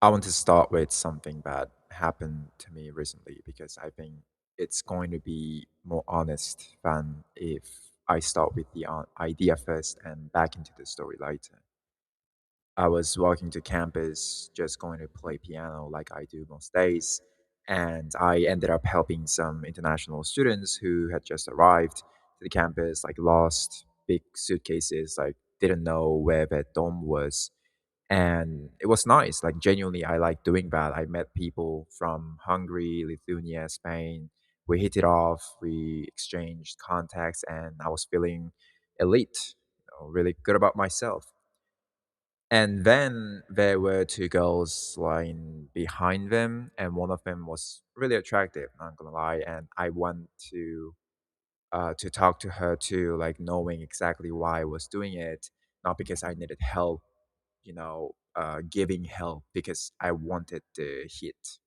I want to start with something that happened to me recently because I think it's going to be more honest than if I start with the idea first and back into the story later. I was walking to campus, just going to play piano like I do most days, and I ended up helping some international students who had just arrived to the campus, like lost big suitcases, like didn't know where their dorm was, and it was nice. Like genuinely, I like doing that. I met people from Hungary, Lithuania, Spain. We hit it off. We exchanged contacts, and I was feeling elite, really good about myself. And then there were two girls lying behind them, and one of them was really attractive. Not gonna lie, and I went to talk to her too, like knowing exactly why I was doing it, not because I needed help, giving help because I wanted to hit.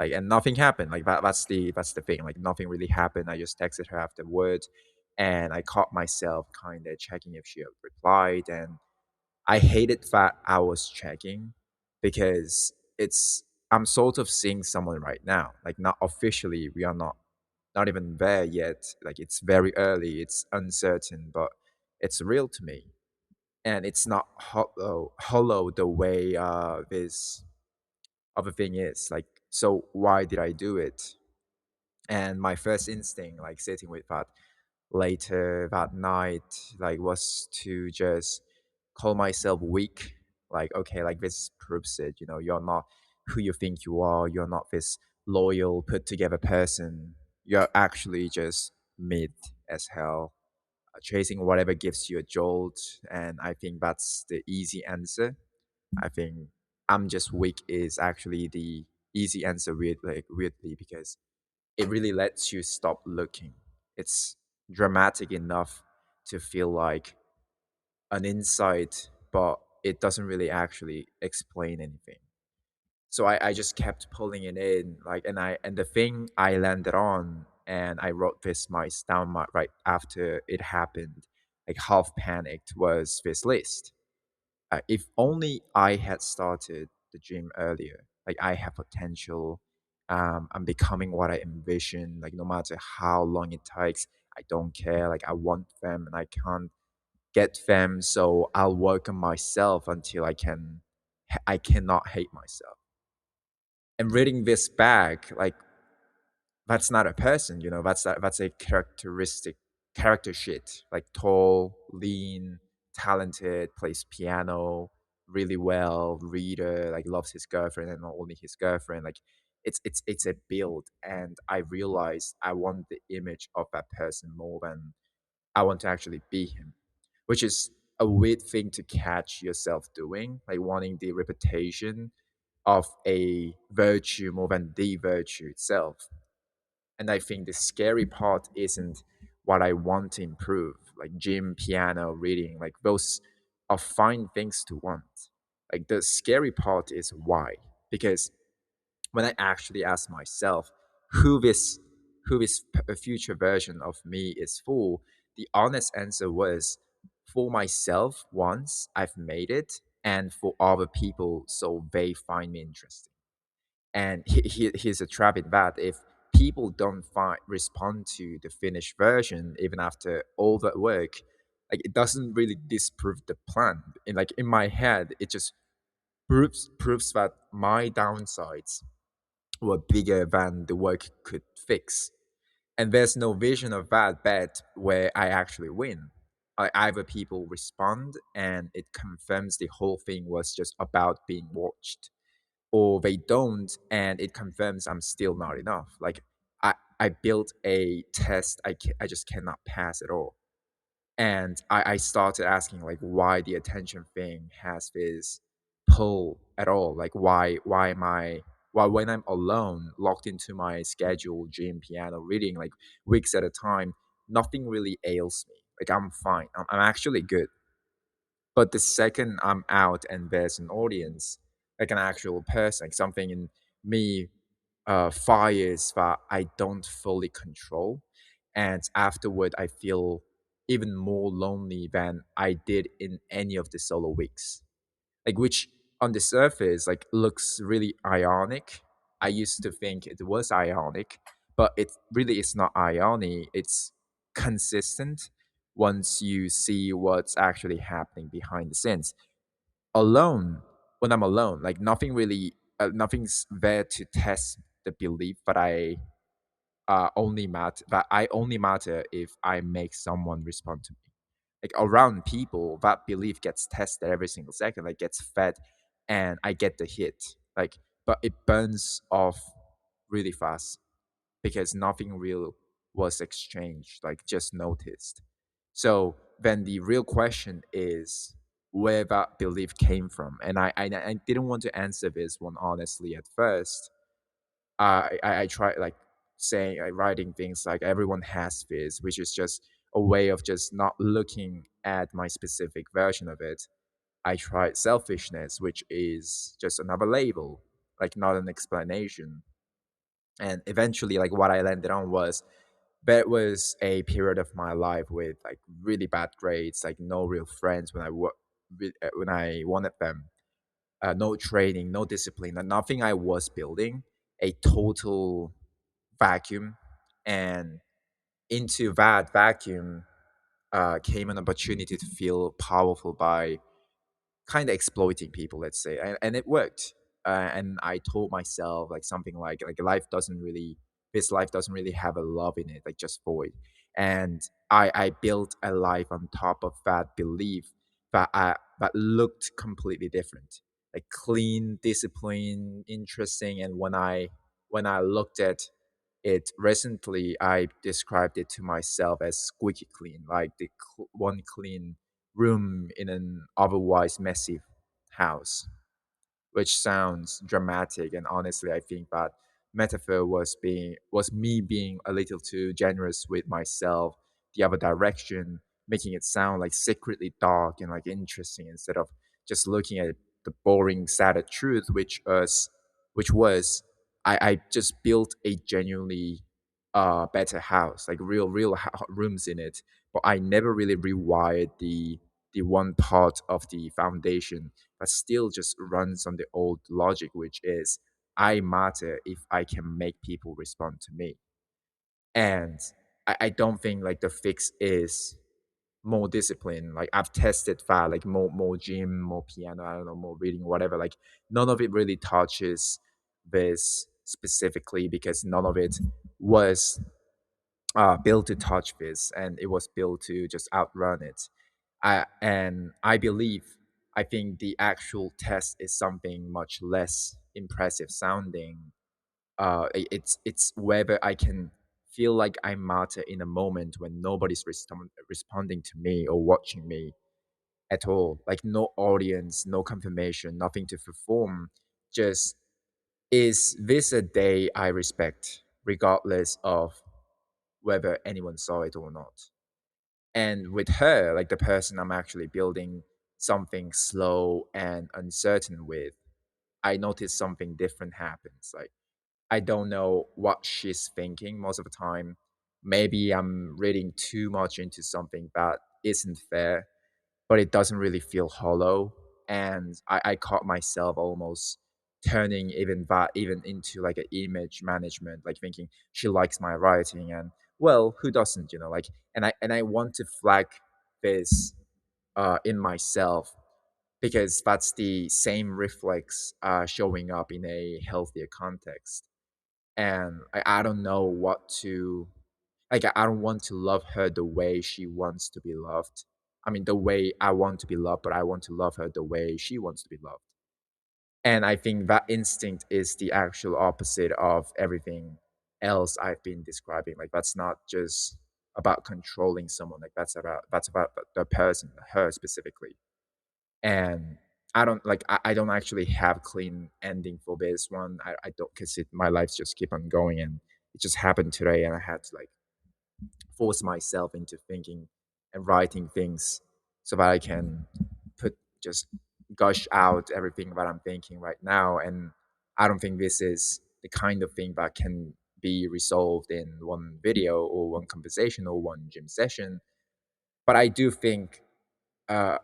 Like, and nothing happened. Like that's the thing. Like nothing really happened. I just texted her afterwards, and I caught myself kind of checking if she had replied, and I hated that I was checking because I'm sort of seeing someone right now. Like not officially, we are not even there yet. Like it's very early, it's uncertain, but it's real to me. And it's not hollow the way this other thing is. Like, so why did I do it? And my first instinct, like sitting with that later that night, like was to just call myself weak. Like, okay, like this proves it, you're not who you think you are, you're not this loyal, put together person. You're actually just mid as hell, chasing whatever gives you a jolt. And I think that's the easy answer. I think I'm just weak is actually the easy answer, weirdly, because it really lets you stop looking. It's dramatic enough to feel like an insight, but it doesn't really actually explain anything. So I just kept pulling it in, like, and the thing I landed on, and I wrote this right after it happened, like half panicked, was this list. If only I had started the gym earlier. Like I have potential. I'm becoming what I envision. Like no matter how long it takes, I don't care. Like I want them, and I can't get them. So I'll work on myself until I cannot hate myself. And reading this back, like that's not a person, that's a character shit. Like tall, lean, talented, plays piano really well, reader, like loves his girlfriend and not only his girlfriend. Like it's a build, and I realized I want the image of that person more than I want to actually be him, which is a weird thing to catch yourself doing, like wanting the reputation of a virtue more than the virtue itself. And I think the scary part isn't what I want to improve, like gym, piano, reading, like those are fine things to want. Like the scary part is why. Because when I actually ask myself who this a future version of me is for, the honest answer was for myself once I've made it, and for other people so they find me interesting. And here's a trap in that: if people don't respond to the finished version even after all that work, like it doesn't really disprove the plan. In my head, it just proves that my downsides were bigger than the work could fix. And there's no vision of that bet where I actually win. Either people respond and it confirms the whole thing was just about being watched, or they don't and it confirms I'm still not enough. Like I built a test I just cannot pass at all. And I started asking like why the attention thing has this pull at all. Like why am I why when I'm alone, locked into my schedule, gym, piano, reading, like weeks at a time, nothing really ails me. Like I'm fine. I'm actually good. But the second I'm out and there's an audience, like an actual person, like something in me fires that I don't fully control. And afterward, I feel even more lonely than I did in any of the solo weeks. Like, which on the surface like looks really ionic. I used to think it was ionic, but it really is not ionic. It's consistent once you see what's actually happening behind the scenes. Alone, when I'm alone, like nothing really, nothing's there to test the belief that I only matter if I make someone respond to me. Like around people, that belief gets tested every single second, like gets fed, and I get the hit. Like, but it burns off really fast because nothing real was exchanged, like just noticed. So then the real question is where that belief came from. And I didn't want to answer this one honestly at first. I tried like saying writing things like everyone has this, which is just a way of just not looking at my specific version of it. I tried selfishness, which is just another label, like not an explanation. And eventually, like what I landed on was that was a period of my life with like really bad grades, like no real friends when I wanted them, no training, no discipline, and nothing I was building, a total vacuum. And into that vacuum came an opportunity to feel powerful by kind of exploiting people, let's say, and it worked. And I told myself like something like life doesn't really, this life doesn't really have a love in it, like just void. And I built a life on top of that belief that looked completely different, like clean, disciplined, interesting. And when I looked at it recently, I described it to myself as squeaky clean, like the one clean room in an otherwise messy house, which sounds dramatic. And honestly, I think that metaphor was me being a little too generous with myself, the other direction, making it sound like secretly dark and like interesting instead of just looking at the boring, sad truth, which was I just built a genuinely better house, like rooms in it, but I never really rewired the one part of the foundation but still just runs on the old logic, which is I matter if I can make people respond to me. And I don't think like the fix is more discipline. Like I've tested that, like more gym, more piano, I don't know, more reading, whatever. Like none of it really touches this specifically because none of it was built to touch this, and it was built to just outrun it. And I believe, I think the actual test is something much less impressive sounding. It's whether I can feel like I matter in a moment when nobody's responding to me or watching me at all. Like no audience, no confirmation, nothing to perform. Just is this a day I respect, regardless of whether anyone saw it or not. And with her, like the person I'm actually building something slow and uncertain with, I notice something different happens. Like I don't know what she's thinking most of the time. Maybe I'm reading too much into something that isn't fair, but it doesn't really feel hollow. And I caught myself almost turning even that even into like an image management, like thinking she likes my writing and well, who doesn't, like and I want to flag this in myself because that's the same reflex showing up in a healthier context. And I don't know what to like. I don't want to love her the way she wants to be loved. I mean, the way I want to be loved, but I want to love her the way she wants to be loved. And I think that instinct is the actual opposite of everything else I've been describing. Like that's not just about controlling someone. Like that's about the person, her specifically. And I don't actually have clean ending for this one. I don't because my life just keep on going and it just happened today and I had to like force myself into thinking and writing things so that I can put just gush out everything that I'm thinking right now. And I don't think this is the kind of thing that can be resolved in one video or one conversation or one gym session. But I do think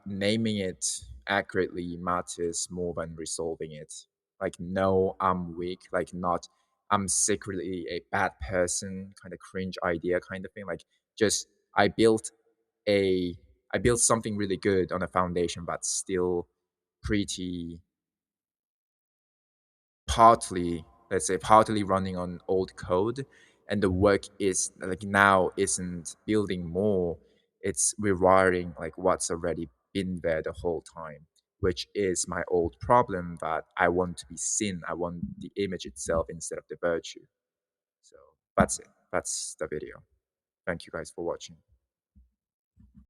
naming it accurately matters more than resolving it. Like, no, I'm weak, like, not, I'm secretly a bad person, kind of cringe idea kind of thing. Like, just I built a I built something really good on a foundation that's still pretty partly, let's say, partly running on old code, and the work is like now isn't building more, it's rewiring like what's already been there the whole time, which is my old problem that I want to be seen. I want the image itself instead of the virtue. So that's it. That's the video. Thank you guys for watching.